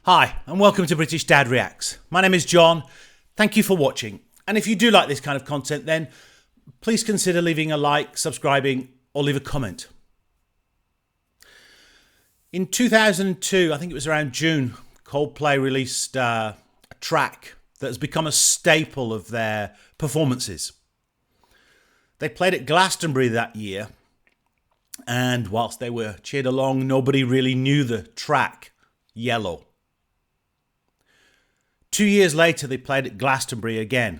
Hi, and welcome to British Dad Reacts. My name is John. Thank you for watching. And if you do like this kind of content, then please consider leaving a like, subscribing, or leave a comment. In 2002, I think it was around June, Coldplay released a track that has become a staple of their performances. They played at Glastonbury that year, and whilst they were cheered along, nobody really knew the track, Yellow. 2 years later, they played at Glastonbury again.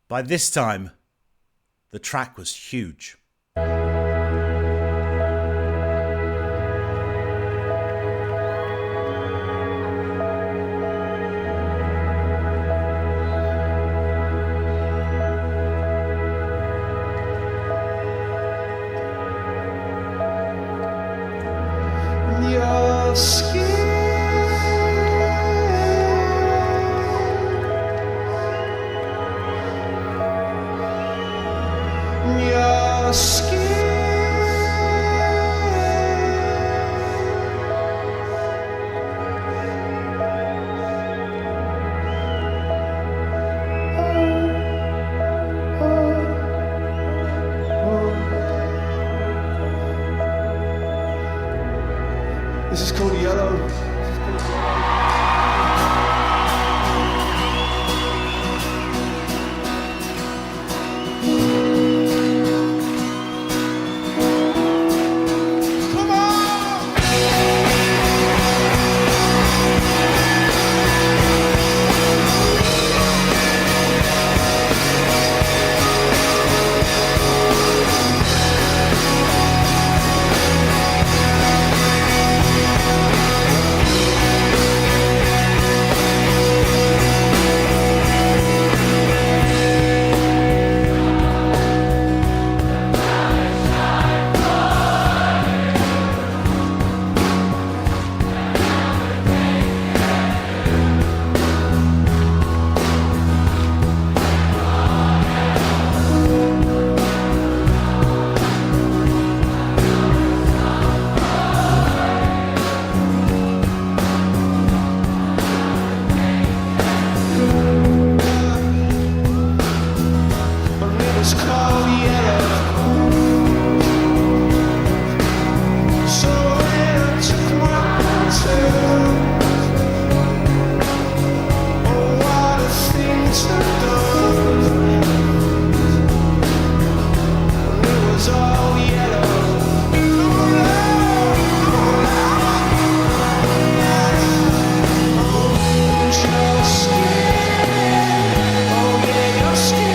By this time, the track was huge. Your skin, your skin. This is called Yellow. It's called Yellow. So I took my turn. Oh, what a thing to do. It was all yellow. Your skin. Oh yeah, your skin.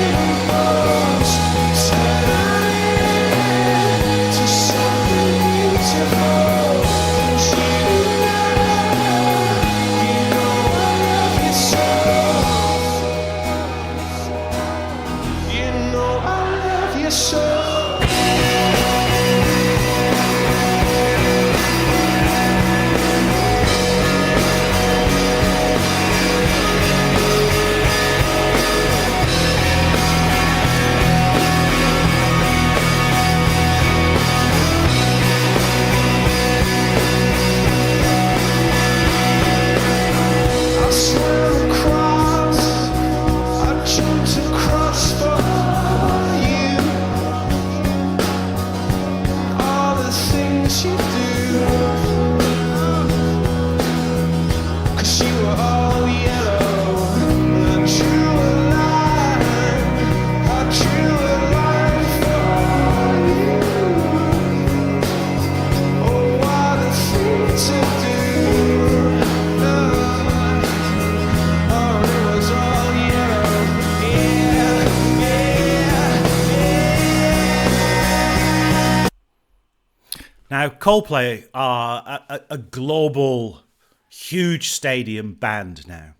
Now, Coldplay are a global, huge stadium band now.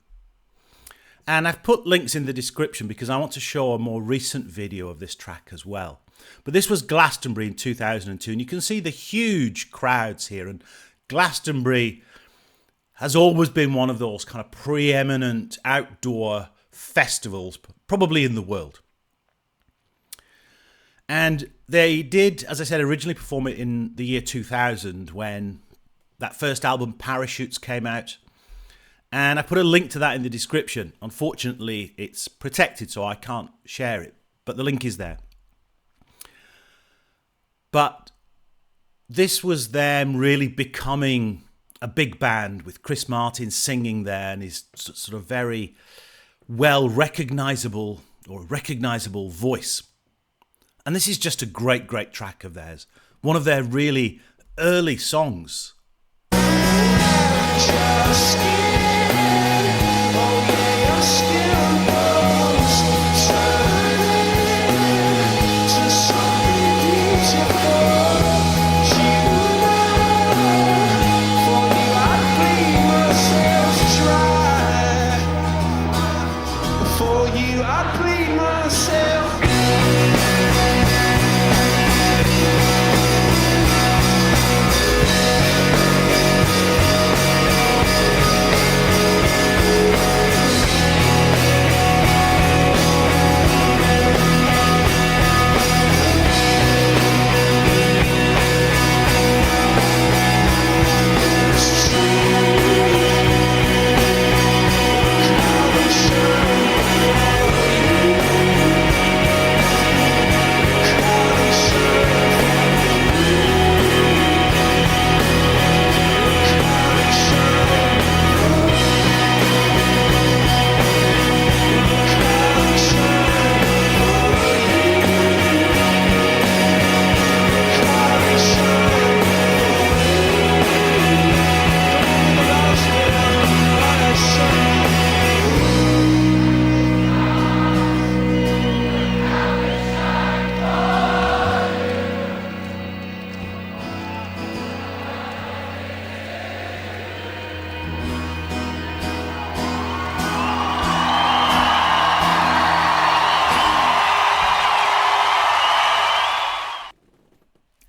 And I've put links in the description because I want to show a more recent video of this track as well. But this was Glastonbury in 2002, and you can see the huge crowds here. And Glastonbury has always been one of those kind of preeminent outdoor festivals, probably in the world. And they did, as I said, originally perform it in the year 2000 when that first album, Parachutes, came out. And I put a link to that in the description. Unfortunately, it's protected, so I can't share it, but the link is there. But this was them really becoming a big band with Chris Martin singing there and his sort of very well recognizable voice. And this is just a great, great track of theirs. One of their really early songs.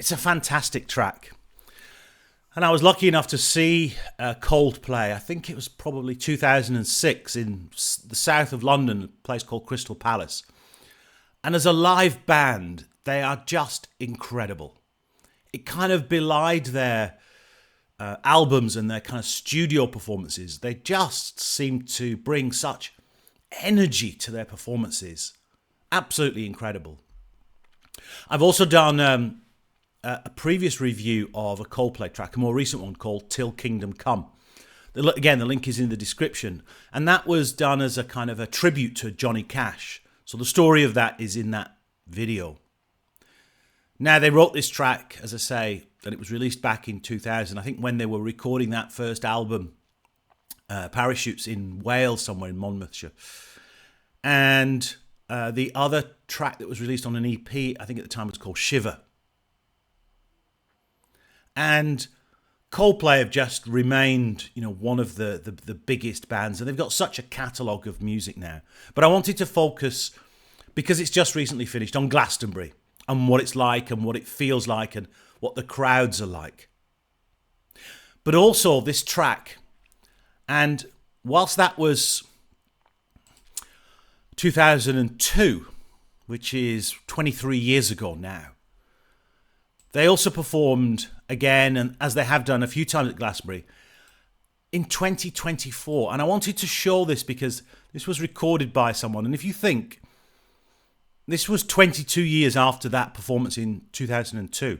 It's a fantastic track. And I was lucky enough to see Coldplay, I think it was probably 2006 in the south of London, a place called Crystal Palace. And as a live band, they are just incredible. It kind of belied their albums and their kind of studio performances. They just seem to bring such energy to their performances. Absolutely incredible. I've also done a previous review of a Coldplay track, a more recent one called Till Kingdom Come. Again, the link is in the description. And that was done as a kind of a tribute to Johnny Cash. So the story of that is in that video. Now, they wrote this track, as I say, and it was released back in 2000. I think when they were recording that first album, Parachutes, in Wales, somewhere in Monmouthshire. And the other track that was released on an EP, I think at the time, was called Shiver. And Coldplay have just remained, one of the biggest bands, and they've got such a catalogue of music now. But I wanted to focus, because it's just recently finished, on Glastonbury and what it's like and what it feels like and what the crowds are like. But also this track, and whilst that was 2002, which is 23 years ago now, they also performed again, and as they have done a few times at Glastonbury, in 2024. And I wanted to show this because this was recorded by someone. And if you think, this was 22 years after that performance in 2002.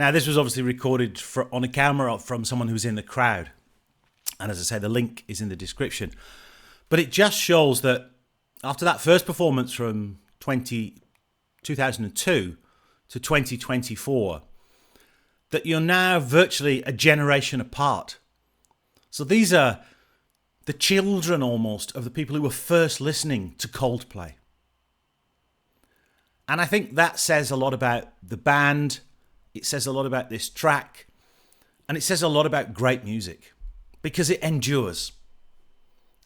Now, this was obviously recorded on a camera from someone who was in the crowd. And as I say, the link is in the description. But it just shows that after that first performance from 2002 to 2024, that you're now virtually a generation apart. So these are the children almost of the people who were first listening to Coldplay. And I think that says a lot about the band. It says a lot about this track. And it says a lot about great music because it endures.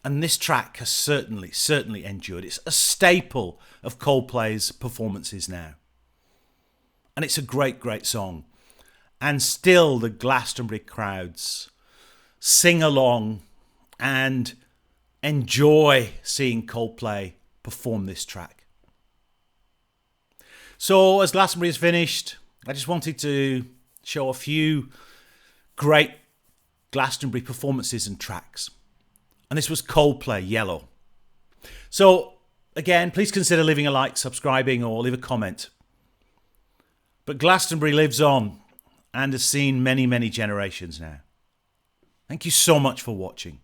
And this track has certainly endured. It's a staple of Coldplay's performances now. And it's a great song. And still the Glastonbury crowds sing along and enjoy seeing Coldplay perform this track. So as Glastonbury is finished, I just wanted to show a few great Glastonbury performances and tracks. And this was Coldplay, Yellow. So again, please consider leaving a like, subscribing, or leave a comment. But Glastonbury lives on and has seen many generations now. Thank you so much for watching.